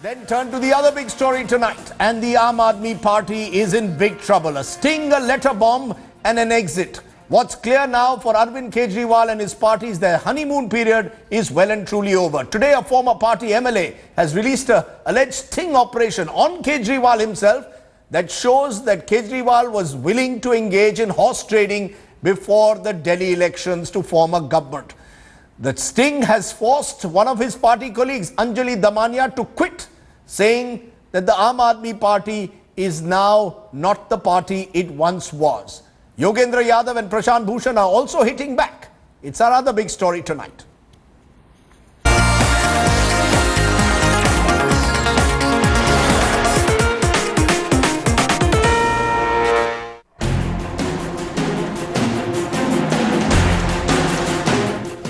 Then turn to the other big story tonight, and the Aam Aadmi Party is in big trouble. A sting, a letter bomb, and an exit. What's clear now for Arvind Kejriwal and his party is their honeymoon period is well and truly over. Today, a former party MLA has released an alleged sting operation on Kejriwal himself that shows that Kejriwal was willing to engage in horse trading before the Delhi elections to form a government. The sting has forced one of his party colleagues, Anjali Damania, to quit, saying that the Aam Aadmi Party is now not the party it once was. Yogendra Yadav and Prashant Bhushan are also hitting back. It's our other big story tonight.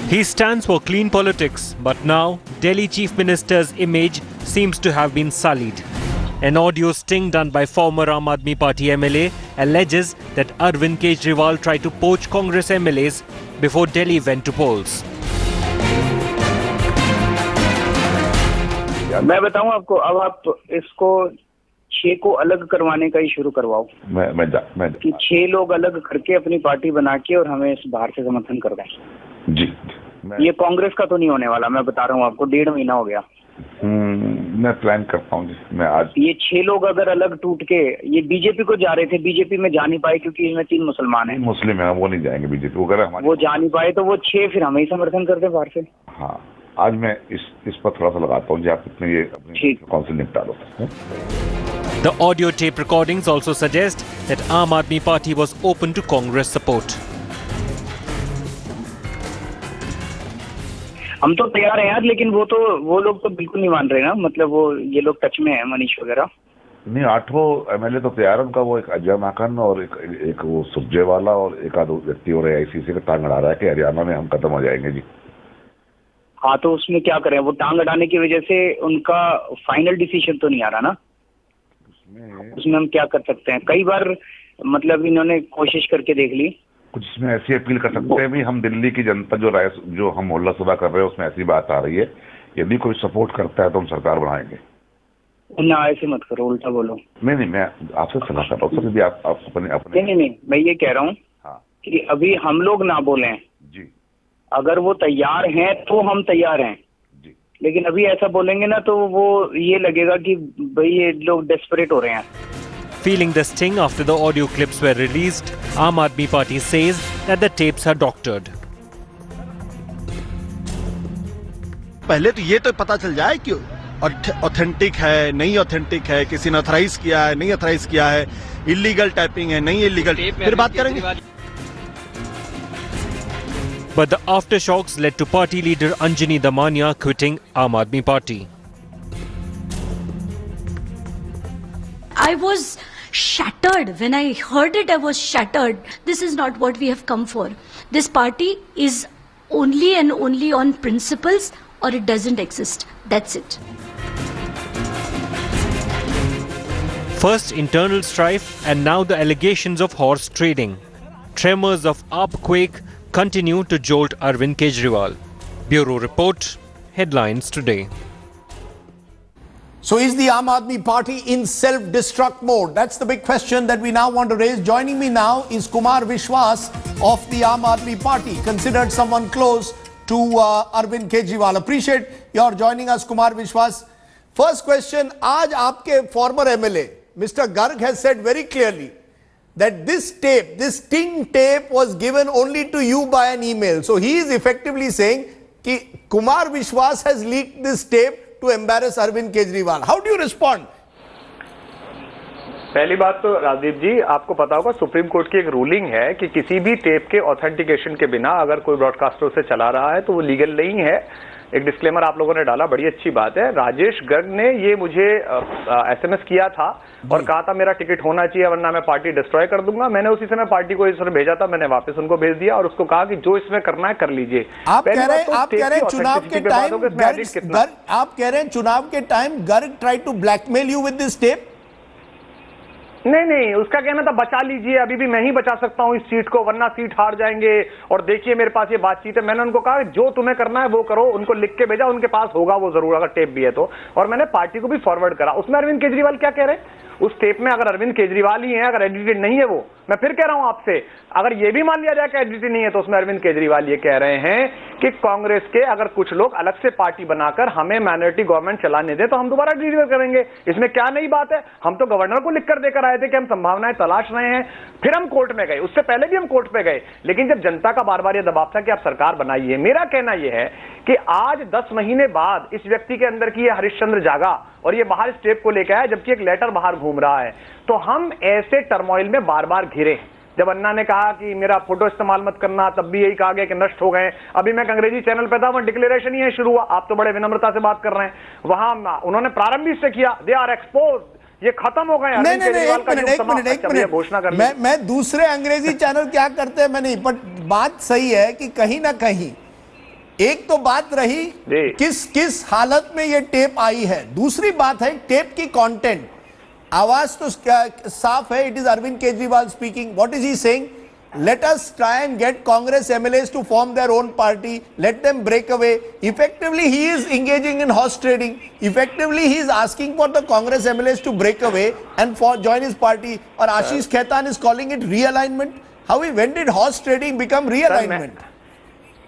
He stands for clean politics, but now Delhi Chief Minister's image seems to have been sullied. An audio sting done by former Aam Aadmi Party MLA alleges that Arvind Kejriwal tried to poach Congress MLAs before Delhi went to polls. मैं बताऊं आपको, अब आप इसको 6 को अलग करवाने का ही शुरू करवाओ। मैं कि 6 लोग अलग करके अपनी पार्टी बना के और हमें इस बाहर से समर्थन कर दें। जी, ये कांग्रेस का तो नहीं होने वाला, मैं बता रहा हूँ आपको। 1.5 महीना हो गया। मैं प्लान करता हूँ जी। मैं आज ये 6 लोग अगर अलग टूट के ये बीजेपी को जा रहे थे, बीजेपी में जा नहीं पाए क्योंकि इसमें 3 मुसलमान हैं। मुस्लिम है, वो नहीं जाएंगे बीजेपी वगैरह। वो जा नहीं पाए तो वो 6 फिर हमें ही समर्थन कर दे बाहर से। हाँ, आज मैं इस पर थोड़ा सा लगाता हूँ जी। आप इतने ये अपनी काउंसिल निपटा दो। The audio tape recordings also suggest that Aam Aadmi Party was open to Congress support. हम तो तैयार हैं यार, लेकिन वो लोग तो बिल्कुल नहीं मान रहे ना। मतलब वो ये लोग टच में है, मनीष वगैरह। नहीं, 8 एमएलए तो तैयार है। उनका वो एक अजय माकन और एक वो सुरजेवाला और एक आध व्यक्ति और AICC का टांग अड़ा रहा है कि हरियाणा में हम खत्म हो जाएंगे जी। हाँ, तो उसमें क्या करें? वो टांग अड़ाने की वजह से उनका फाइनल डिसीजन तो नहीं आ रहा ना। उसमें हम क्या कर सकते हैं? कई बार मतलब इन्होंने कोशिश करके देख ली। कुछ इसमें ऐसी अपील कर सकते हैं भी, हम दिल्ली की जनता जो हम मोहल्ला सभा कर रहे हैं उसमें ऐसी बात आ रही है, यदि कोई सपोर्ट करता है तो हम सरकार बनाएंगे। ना, ऐसे मत करो, उल्टा बोलो। नहीं, मैं आपसे सलाह कर रहा हूँ सर। यदि आप अपने नहीं, मैं ये कह रहा हूँ कि अभी हम लोग ना बोलें जी। अगर वो तैयार हैं तो हम तैयार हैं जी, लेकिन अभी ऐसा बोलेंगे ना तो वो ये लगेगा कि भाई ये लोग डेस्परेट हो रहे हैं। Feeling the sting after the audio clips were released, Aam Aadmi Party says that the tapes are doctored. पहले तो ये तो पता चल जाए कि ऑथेंटिक है, नहीं ऑथेंटिक है, किसी ने ऑथराइज किया है, नहीं ऑथराइज किया है, इलीगल टाइपिंग है, नहीं इलीगल, फिर बात करेंगे। But the aftershocks led to party leader Anjali Damania quitting Aam Aadmi Party. I was shattered. When I heard it, I was shattered. This is not what we have come for. This party is only and only on principles, or it doesn't exist. That's it. First internal strife and now the allegations of horse trading. Tremors of earthquake continue to jolt Arvind Kejriwal. Bureau Report, Headlines Today. So is the Aam Aadmi Party in self-destruct mode? That's the big question that we now want to raise. Joining me now is Kumar Vishwas of the Aam Aadmi Party, considered someone close to Arvind Kejriwal. Appreciate your joining us, Kumar Vishwas. First question, आज आपके former MLA, Mr. Garg has said very clearly that this tape, this sting tape was given only to you by an email. So he is effectively saying that Kumar Vishwas has leaked this tape to embarrass Arvind Kejriwal. How do you respond? पहली बात तो राजदीप जी, आपको पता होगा supreme court की एक ruling है कि किसी भी टेप के ऑथेंटिकेशन के बिना अगर कोई ब्रॉडकास्टर उसे चला रहा है तो वो लीगल नहीं है। एक डिस्क्लेमर आप लोगों ने डाला, बड़ी अच्छी बात है। राजेश गर्ग ने ये मुझे SMS किया था और कहा था मेरा टिकट होना चाहिए वरना मैं पार्टी डिस्ट्रॉय कर दूंगा। मैंने उसी समय पार्टी को इसमें भेजा था, मैंने वापस उनको भेज दिया और उसको कहा कि जो इसमें करना है कर लीजिए। आप कह रहे हैं चुनाव के time Garg try to blackmail you with this tape? नहीं, उसका कहना था बचा लीजिए, अभी भी मैं ही बचा सकता हूं इस सीट को, वरना सीट हार जाएंगे, और देखिए मेरे पास ये बातचीत है। मैंने उनको कहा जो तुम्हें करना है वो करो, उनको लिख के भेजा, उनके पास होगा वो जरूर, अगर टेप भी है तो, और मैंने पार्टी को भी फॉरवर्ड करा। उसमें अरविंद केजरीवाल क्या कह रहे हैं उस टेप में? अगर अरविंद केजरीवाल ही है, अगर एडिटेड नहीं है वो, मैं फिर कह रहा हूं आपसे, अगर ये भी मान लिया जाए कि एडिटेड नहीं है, तो उसमें अरविंद केजरीवाल ये कह रहे हैं कि कांग्रेस के अगर कुछ लोग अलग से पार्टी बनाकर हमें माइनॉरिटी गवर्नमेंट चलाने दें तो हम दोबारा डिलीवर करेंगे। इसमें क्या नई बात है? हम तो गवर्नर को लिखकर देकर आए थे कि हम संभावनाएं तलाश रहे हैं, फिर हम कोर्ट में गए, उससे पहले भी हम कोर्ट पे गए, लेकिन जब जनता का बार बार यह दबाव था कि आप सरकार बनाइए। मेरा कहना यह है कि आज 10 महीने बाद इस व्यक्ति के अंदर की यह हरिश्चंद्र जागा और ये बाहर स्टेप को लेकर आया, जबकि एक लेटर बाहर घूम रहा है। तो हम ऐसे टर्मोइल में बार बार घिरे। जब अन्ना ने कहा कि मेरा फोटो इस्तेमाल मत करना, तब भी यही कहा गया कि नष्ट हो गए। अभी मैं एक अंग्रेजी चैनल पे था, वहां डिक्लेरेशन ही है शुरू हुआ, आप तो बड़े विनम्रता से बात कर रहे हैं, वहां उन्होंने प्रारंभ इससे किया, दे आर एक्सपोज, ये खत्म हो गए। नहीं, एक मिनट घोषणा कर मैं दूसरे अंग्रेजी चैनल क्या करते हैं मैं नहीं, बट बात सही है कि कहीं ना कहीं एक तो बात रही किस हालत में ये टेप आई है, दूसरी बात है टेप की कंटेंट। आवाज तो साफ है, it is Arvind Kejriwal speaking. What is he saying? Let us try and get Congress MLAs to form their own party. Let them break away. Effectively, he is engaging in horse trading. Effectively, he is asking for the Congress MLAs to break away and join his party. Or Ashish Khaitan is calling it realignment. When did horse trading become realignment?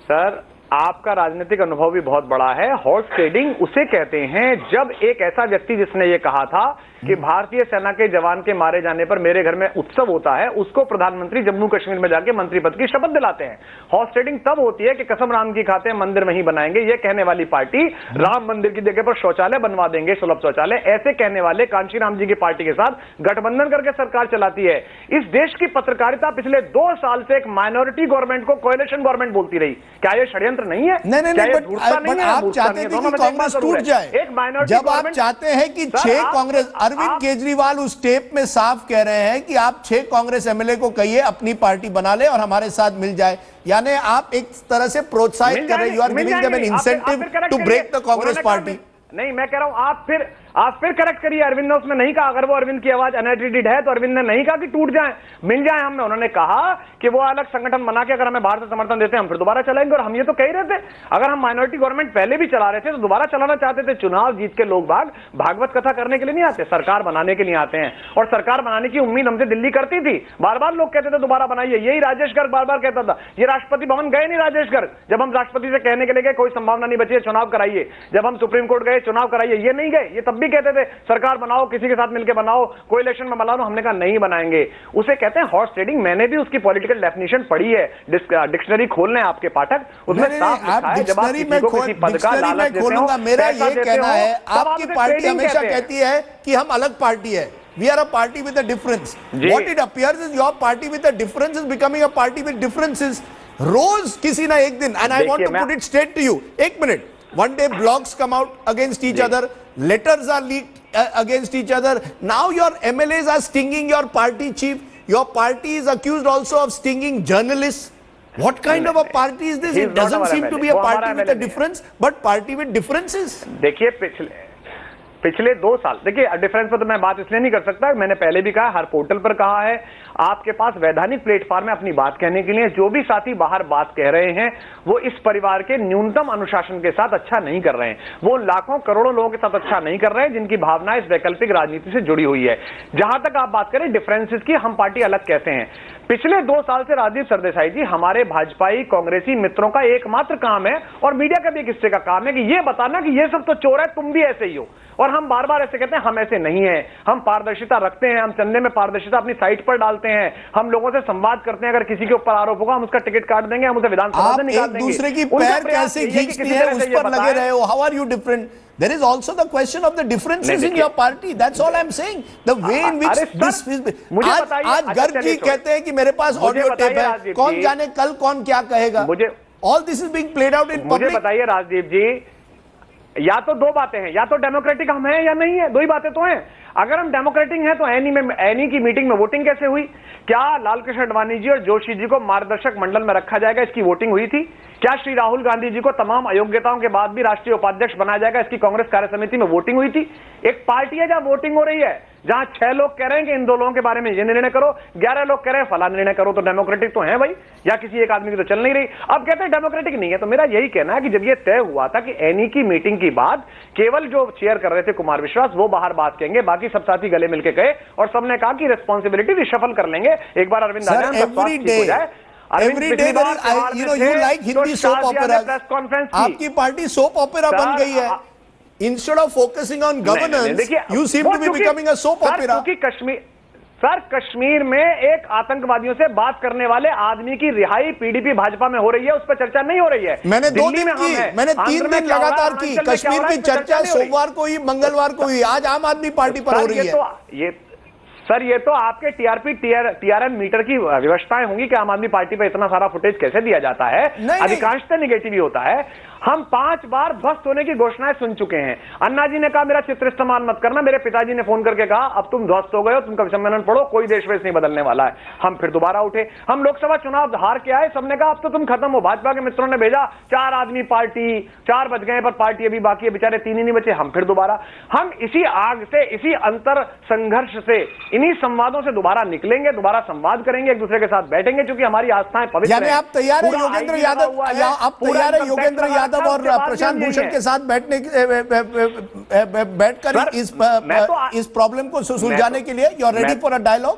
Sir, आपका राजनीतिक अनुभव भी बहुत बड़ा है। Horse trading उसे कहते हैं जब एक ऐसा व्यक्ति जिसने ये कहा था कि भारतीय सेना के जवान के मारे जाने पर मेरे घर में उत्सव होता है, उसको प्रधानमंत्री जम्मू कश्मीर में जाके मंत्री पद की शपथ दिलाते हैं। हॉर्स ट्रेडिंग तब होती है कि कसम राम की खाते हैं, मंदिर वहीं बनाएंगे, ये कहने वाली पार्टी राम मंदिर की जगह पर शौचालय बनवा देंगे, सुलभ शौचालय, ऐसे कहने वाले कांशी राम जी की पार्टी के साथ गठबंधन करके सरकार चलाती है। इस देश की पत्रकारिता पिछले 2 साल से एक माइनॉरिटी गवर्नमेंट को कोएलिशन गवर्नमेंट बोलती रही। क्या ये षड्यंत्र नहीं है? नहीं, बट आप चाहते थे कि कांग्रेस टूट जाए। जब आप चाहते हैं कि 6 कांग्रेस, अरविंद केजरीवाल उस टेप में साफ कह रहे हैं कि आप 6 कांग्रेस एमएलए को कहिए अपनी पार्टी बना ले और हमारे साथ मिल जाए, यानी आप एक तरह से प्रोत्साहित कर रहे हैं, you are giving them an incentive to break the Congress party. नहीं, मैं कह रहा हूं आप फिर करेक्ट करिए। अरविंद ने उसमें नहीं कहा, अगर वो अरविंद की आवाज अनएडिटेड है तो अरविंद ने नहीं कहा कि टूट जाए, मिल जाए हमें। उन्होंने कहा कि वो अलग संगठन बना के अगर हमें बाहर से समर्थन देते हैं हम फिर दोबारा चलाएंगे। और हम ये तो कह ही रहे थे, अगर हम माइनॉरिटी गवर्नमेंट पहले भी चला रहे थे तो दोबारा चलाना चाहते थे। चुनाव जीत के लोग भागवत कथा करने के लिए नहीं आते, सरकार बनाने के लिए आते हैं। और सरकार बनाने की उम्मीद हमसे दिल्ली करती थी, बार बार लोग कहते थे दोबारा बनाइए। यही राजेश गर्ग बार बार कहता था। ये राष्ट्रपति भवन गए नहीं राजेश गर्ग, जब हम राष्ट्रपति से कहने के लिए गए कोई संभावना नहीं बची है, चुनाव कराइए। जब हम सुप्रीम कोर्ट गए, चुनाव कराइए, ये नहीं गए। ये तब भी कहते थे सरकार बनाओ, किसी के साथ मिलकर बनाओ, कोएलिशन में बना लो। हमने कहा नहीं बनाएंगे। उसे कहते हैं हॉर्स ट्रेडिंग। मैंने भी उसकी पॉलिटिकल डेफिनेशन पढ़ी है, डिक्शनरी खोलने आपके पाठक, उसमें साफ लिखा है जब आप किसी को किसी पद का लालच देते हो, मेरा ये कहना है, आपकी पार्टी हमेशा कहती है कि हम अलग पार्टी है, we are a party with a difference. What it appears is your party with a difference is becoming a party with differences. रोज किसी ना एक दिन, and I want to put it straight to you, एक minute, one day blogs come out against each other, letters are leaked against each other. Now your MLAs are stinging your party chief. Your party is accused also of stinging journalists. What kind of a party is this? It doesn't seem to be a party with a difference, but party with differences. देखिए पिछले 2 साल, देखिए difference पर तो मैं बात इसलिए नहीं कर सकता, मैंने पहले भी कहा, हर पोर्टल पर कहा है, आपके पास वैधानिक प्लेटफॉर्म है अपनी बात कहने के लिए। जो भी साथी बाहर बात कह रहे हैं वो इस परिवार के न्यूनतम अनुशासन के साथ अच्छा नहीं कर रहे हैं, वो लाखों करोड़ों लोगों के साथ अच्छा नहीं कर रहे हैं जिनकी भावना इस वैकल्पिक राजनीति से जुड़ी हुई है। जहां तक आप बात करें डिफरेंसेस की, हम पार्टी अलग कैसे हैं, पिछले 2 साल से राजीव सरदेसाई जी हमारे भाजपाई कांग्रेसी मित्रों का एकमात्र काम है, और मीडिया का भी एक हिस्से का काम है, कि ये बताना कि ये सब तो चोर है, तुम भी ऐसे ही हो। और हम बार बार ऐसे कहते हैं हम ऐसे नहीं हैं, हम पारदर्शिता रखते हैं, हम चंदे में पारदर्शिता अपनी साइट पर डालते हैं, हम लोगों से संवाद करते हैं, अगर किसी के ऊपर आरोप होगा हम उसका टिकट काट देंगे, हम उसे विधानसभा से निकाल देंगे। दूसरे की पैर कैसे खींचती है उस पर लगे रहे हो, how are you different? There is also the question of the differences in your party. That's all I'm saying. The way in which this is. आज गर्ग जी कहते हैं कि मेरे पास ऑडियो टेप है, कौन जाने कल कौन क्या कहेगा। All this is being played out in public. मुझे बताइए राजदीप जी, या तो 2 बातें हैं, या तो डेमोक्रेटिक हम हैं या नहीं है, 2 ही बातें तो हैं। अगर हम डेमोक्रेटिक हैं तो एनी की मीटिंग में वोटिंग कैसे हुई? क्या लालकृष्ण आडवाणी जी और जोशी जी को मार्गदर्शक मंडल में रखा जाएगा, इसकी वोटिंग हुई थी? क्या श्री राहुल गांधी जी को तमाम अयोग्यताओं के बाद भी राष्ट्रीय उपाध्यक्ष बनाया जाएगा, इसकी कांग्रेस कार्य समिति में वोटिंग हुई थी? एक पार्टी है जहां वोटिंग हो रही है, जहां 6 लोग कह रहे हैं कि इन 2 लोगों के बारे में ये निर्णय करो, 11 लोग कह रहे हैं फला निर्णय करो, तो डेमोक्रेटिक तो है भाई, या किसी एक आदमी की तो चल नहीं रही। अब कहते हैं डेमोक्रेटिक नहीं है। तो मेरा यही कहना है कि जब ये तय हुआ था कि एनी की मीटिंग की बाद केवल जो चेयर कर रहे थे कुमार विश्वास वो बाहर बात कहेंगे, बाकी सब साथी गले मिलकर गए और सबने कहा कि रिस्पॉन्सिबिलिटी रिशफल कर लेंगे, एक बार Arvind Every day you like Hindi soap operas. आपकी पार्टी सोप ओपेरा बन गई है। Instead of focusing on governance, you seem to be becoming a soap opera. Kashmir में एक आतंकवादियों से बात करने वाले आदमी की रिहाई पीडीपी भाजपा में हो रही है, उस पर चर्चा नहीं हो रही है। मैंने 2 दिन की, मैंने 3 दिन लगातार की। कश्मीर की चर्चा सोमवार को हुई, मंगलवार को हुई, आज आम आदमी पार्टी पर हो रही है। सर ये तो आपके टीआरएन मीटर की व्यवस्थाएं होंगी कि आम आदमी पार्टी पे इतना सारा फुटेज कैसे दिया जाता है। अधिकांशतः निगेटिव ही होता है। हम 5 बार ध्वस्त होने की घोषणाएं सुन चुके हैं। अन्ना जी ने कहा मेरा चित्र इस्तेमाल मत करना, मेरे पिताजी ने फोन करके कहा अब तुम ध्वस्त हो गए हो, तुम कभी सम्मेलन पढ़ो, कोई देश वेश नहीं बदलने वाला है। हम फिर दोबारा उठे, हम लोकसभा चुनाव हार के आए, सबने कहा अब तो तुम खत्म हो। भाजपा के मित्रों ने भेजा 4 आदमी पार्टी, 4 बच गए पर पार्टी अभी बाकी है, बेचारे 3 ही नहीं बचे। हम फिर दोबारा, हम इसी आग से, इसी अंतर संघर्ष से, इन्हीं संवादों से दोबारा निकलेंगे, दोबारा संवाद करेंगे, एक दूसरे के साथ बैठेंगे, क्योंकि हमारी आस्थाएं पवित्र हैं। आप तैयार हैं योगेंद्र यादव, आप तैयार हैं योगेंद्र यादव और प्रशांत भूषण के साथ बैठकर इस प्रॉब्लम को सुलझाने के लिए? You are ready for a dialogue?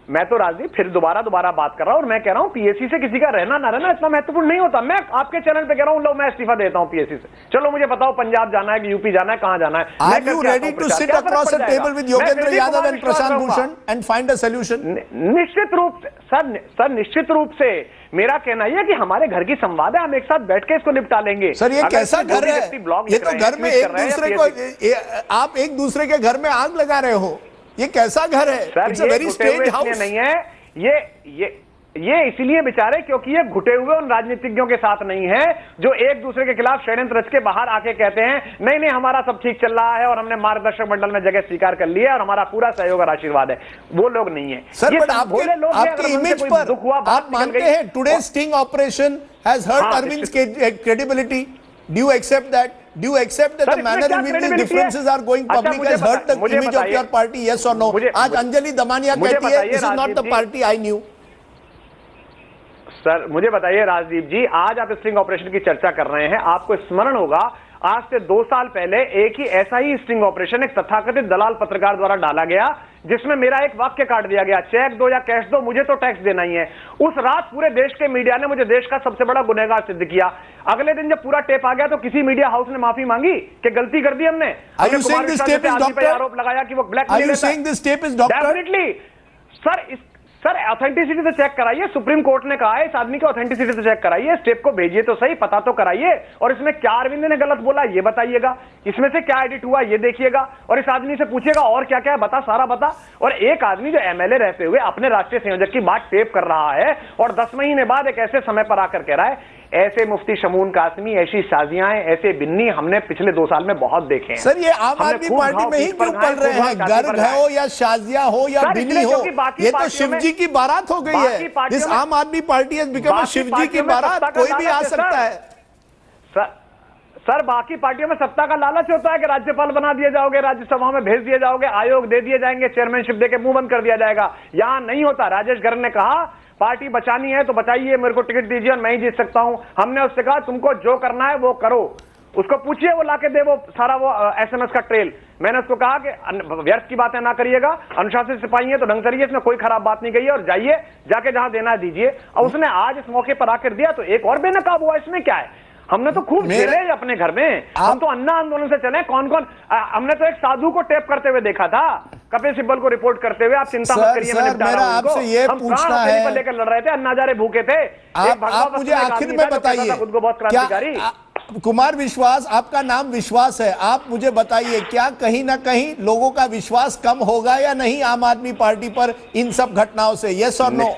मैं तो राजदीप फिर दोबारा बात कर रहा हूं और मैं कह रहा हूं पीएससी से किसी का रहना ना रहना इतना महत्वपूर्ण नहीं होता। मैं आपके चैनल पे कह रहा हूं लो मैं इस्तीफा देता हूं पीएससी से, चलो मुझे बताओ पंजाब जाना है कि यूपी जाना है, कहां जाना है। Are you ready to sit across a table with Yogendra Yadav and Prashant Bhushan and find a solution? निश्चित रूप से सर, निश्चित रूप से मेरा कहना यह है कि हमारे घर की संवाद है, हम एक साथ बैठ के इसको निपटा लेंगे। सर ये कैसा घर है? ये तो घर में एक दूसरे को, आप एक दूसरे के घर में आग लगा रहे हो, ये कैसा घर है? It's a very strange house. नहीं है ये इसलिए बेचारे क्योंकि ये घुटे हुए उन राजनीतिज्ञों के साथ नहीं है जो एक दूसरे के खिलाफ षड्यंत्र रच के बाहर आके कहते हैं नहीं हमारा सब ठीक चल रहा है और हमने मार्गदर्शक मंडल में जगह स्वीकार कर लिया और हमारा पूरा सहयोग और आशीर्वाद है। वो लोग नहीं है सर। ये आपके इमेज पर आप मानते हैं today sting operation has hurt Arvind credibility? Do you accept that? Do you accept that the manner in which these differences are going public has hurt the image of your party? Yes or no? आज अंजलि दमानिया कहती है this is not the party I knew. Sir मुझे बताइए राजदीप जी, आज आप sting operation की चर्चा कर रहे हैं, आपको स्मरण होगा आज से 2 साल पहले एक ही ऐसा ही स्टिंग ऑपरेशन एक तथाकथित दलाल पत्रकार द्वारा डाला गया जिसमें मेरा एक वाक्य काट दिया गया, चेक दो या कैश दो, मुझे तो टैक्स देना ही है। उस रात पूरे देश के मीडिया ने मुझे देश का सबसे बड़ा गुनहगार सिद्ध किया। अगले दिन जब पूरा टेप आ गया तो किसी मीडिया हाउस ने माफी मांगी कि गलती कर दी हमने। आरोप लगाया कि वो ब्लैकमेल डेफिनेटली सर ऑथेंटिसिटी से चेक कराइए। सुप्रीम कोर्ट ने कहा है इस आदमी की ऑथेंटिसिटी से चेक कराइए, स्टेप को भेजिए तो सही, पता तो कराइए, और इसमें क्या अरविंद ने गलत बोला ये बताइएगा, इसमें से क्या एडिट हुआ ये देखिएगा, और इस आदमी से पूछिएगा और क्या क्या है बता, सारा बता। और एक आदमी जो एमएलए रहते हुए अपने राष्ट्रीय संयोजक की बात टेप कर रहा है और 10 महीने बाद एक ऐसे समय पर आकर कह रहा है, ऐसे मुफ्ती शमून कासमी, ऐसी शाजियां, ऐसे बिन्नी हमने पिछले 2 साल में बहुत देखे हैं। सर ये आम आदमी पार्टी में ही क्यों पल रहे हैं? गर्ग हो या शाजिया हो या बिन्नी हो, ये तो शिवजी की बारात हो गई है। दिस आम आदमी पार्टी हैज बिकम शिवजी की बारात, कोई भी आ सकता है। सर बाकी पार्टियों में सत्ता का लालच होता है कि राज्यपाल बना दिए जाओगे, राज्यसभा में भेज दिए जाओगे, आयोग दे दिए जाएंगे, चेयरमैनशिप देके मुंह बंद कर दिया जाएगा। यहां नहीं होता। राजेश गर्ग ने कहा पार्टी बचानी है तो बचाइए, मेरे को टिकट दीजिए और मैं ही जीत सकता हूं। हमने उससे कहा तुमको जो करना है वो करो, उसको पूछिए वो लाके दे वो सारा वो एसएमएस का ट्रेल। मैंने उसको कहा कि व्यर्थ की बातें ना करिएगा, अनुशासित सिपाही है तो ढंग करिए, इसमें कोई खराब बात नहीं गई है और जाइए जाके जहां देना है दीजिए। और उसने आज इस मौके पर आकर दिया तो एक और बेनकाब हुआ। इसमें क्या है? हमने तो खूब झेले अपने घर में, हम तो अन्ना आंदोलन से चले। कौन कौन हमने तो एक साधु को टेप करते हुए देखा था, कपिल सिब्बल को रिपोर्ट करते हुए। आप चिंता मत करिए, मैंने मेरा आपसे ये पूछना है, लेकर लड़ रहे थे, अन्ना हजारे भूखे थे। आप मुझे आखिर में बताइए, खुद को बहुत क्रांतिकारी कुमार विश्वास, आपका नाम विश्वास है, आप मुझे बताइए क्या कहीं ना कहीं लोगों का विश्वास कम होगा या नहीं आम आदमी पार्टी पर इन सब घटनाओं से? यस और नो?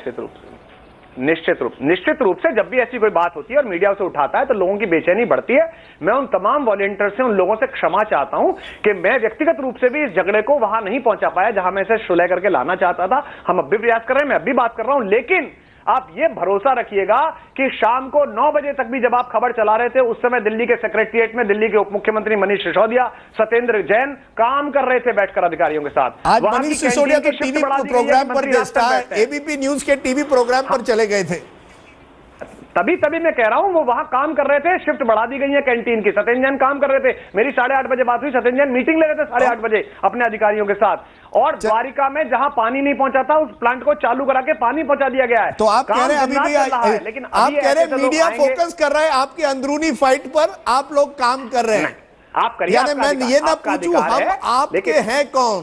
निश्चित रूप से जब भी ऐसी कोई बात होती है और मीडिया उसे उठाता है तो लोगों की बेचैनी बढ़ती है। मैं उन तमाम वॉलंटियर से, उन लोगों से क्षमा चाहता हूं कि मैं व्यक्तिगत रूप से भी इस झगड़े को वहां नहीं पहुंचा पाया जहां मैं इसे सुलह करके लाना चाहता था। हम अब भी प्रयास कर रहे हैं, मैं अब भी बात कर रहा हूं, लेकिन आप ये भरोसा रखिएगा कि शाम को 9 बजे तक भी जब आप खबर चला रहे थे, उस समय दिल्ली के सेक्रेटरिएट में दिल्ली के उप मुख्यमंत्री मनीष सिसोदिया, सत्येंद्र जैन काम कर रहे थे बैठकर अधिकारियों के साथ। आज वहां मनीष की सिसोदिया तो कैंटीन की टीवी शिफ्ट बढ़ा दी गई है प्रोग्राम कि पर मंत्री रात तक स्टार बैठते हैं। एबीपी न्यूज के टीवी प्रोग्राम पर चले गए थे। तभी मैं कह रहा हूं वो वहां काम कर रहे थे, शिफ्ट बढ़ा दी गई है कैंटीन की। सत्येंद्र जैन काम कर रहे थे, मेरी 8:30 बजे बात हुई, सत्येंद्र जैन मीटिंग ले रहे थे 8:30 बजे अपने अधिकारियों के साथ। और द्वारिका में जहां पानी नहीं पहुंचा था, उस प्लांट को चालू करा के पानी पहुंचा दिया गया है। तो आप कह रहे हैं अभी भी लेकिन आप कह रहे हैं मीडिया फोकस कर रहा है आपकी अंदरूनी फाइट पर, आप लोग काम कर रहे हैं। आप करिए, यानी मैं ये ना पूछूं हम आपके हैं कौन?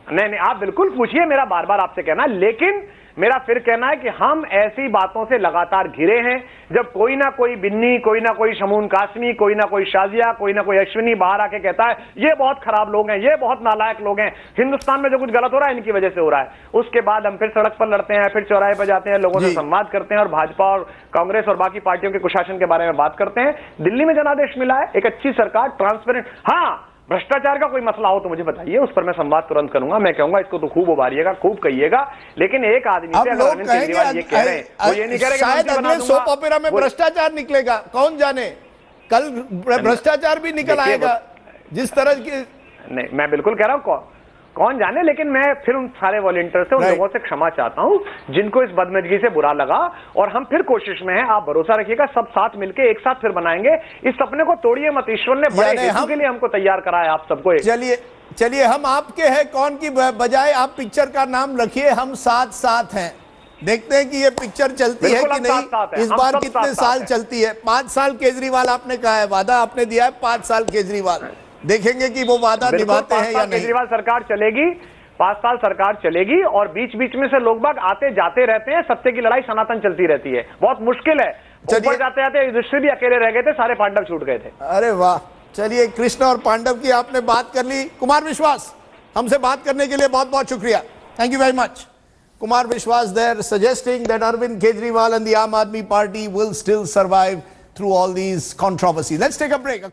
नहीं, आप बिल्कुल पूछिए, मेरा बार बार आपसे कहना, लेकिन मेरा फिर कहना है कि हम ऐसी बातों से लगातार घिरे हैं। जब कोई ना कोई बिन्नी, कोई ना कोई शमून कासमी, कोई ना कोई शाजिया, कोई ना कोई अश्विनी बाहर आके कहता है ये बहुत खराब लोग हैं, ये बहुत नालायक लोग हैं, हिंदुस्तान में जो कुछ गलत हो रहा है इनकी वजह से हो रहा है, उसके बाद हम फिर सड़क पर लड़ते हैं, फिर चौराहे पर जाते हैं, लोगों से संवाद करते हैं और भाजपा और कांग्रेस और बाकी पार्टियों के कुशासन के बारे में बात करते हैं। दिल्ली में जनादेश मिला है, एक अच्छी सरकार, ट्रांसपेरेंट। हाँ, भ्रष्टाचार का कोई मसला हो तो मुझे बताइए, उस पर मैं संवाद तुरंत करूंगा। मैं कहूंगा इसको तो खूब उबारिएगा, खूब कहिएगा, लेकिन एक आदमी से अगर अरविंद केजरीवाल ये कह रहे हैं, वो ये नहीं कह रहे कि शायद अगले सोप ओपेरा में भ्रष्टाचार निकलेगा, कौन जाने, कल भ्रष्टाचार भी निकल आएगा जिस तरह की। नहीं, मैं बिल्कुल कह रहा हूं कौन जाने, लेकिन मैं फिर उन सारे वॉलंटियर से, उन लोगों से क्षमा चाहता हूं जिनको इस बदमजगी से बुरा लगा, और हम फिर कोशिश में हैं। आप भरोसा रखिएगा, सब साथ मिलकर एक साथ फिर बनाएंगे। इस सपने को तोड़िए मत, ईश्वर ने बड़े हेतु के लिए हमको तैयार करा है आप सबको। चलिए हम आपके हैं कौन की बजाय आप पिक्चर का नाम रखिए, हम साथ साथ हैं। देखते हैं कि ये पिक्चर चलती है कि नहीं, इस बार कितने साल चलती है। 5 साल केजरीवाल आपने कहा है, वादा आपने दिया है 5 साल केजरीवाल, देखेंगे कि वो वादा निभाते हैं या नहीं। केजरीवाल सरकार चलेगी, 5 साल सरकार चलेगी, और बीच बीच में से लोग बाग आते जाते रहते हैं। सत्य की लड़ाई सनातन चलती रहती है, बहुत मुश्किल है। ऊपर जाते जाते युधिष्ठिर भी अकेले रह गए थे, सारे पांडव छूट गए थे। अरे वाह, चलिए कृष्ण और पांडव की आपने बात कर ली। कुमार विश्वास, हमसे बात करने के लिए बहुत बहुत शुक्रिया, thank you very much. Kumar Vishwas there suggesting that Arvind Kejriwal and the Aam Aadmi Party will still survive through all these controversies. Let's take a break.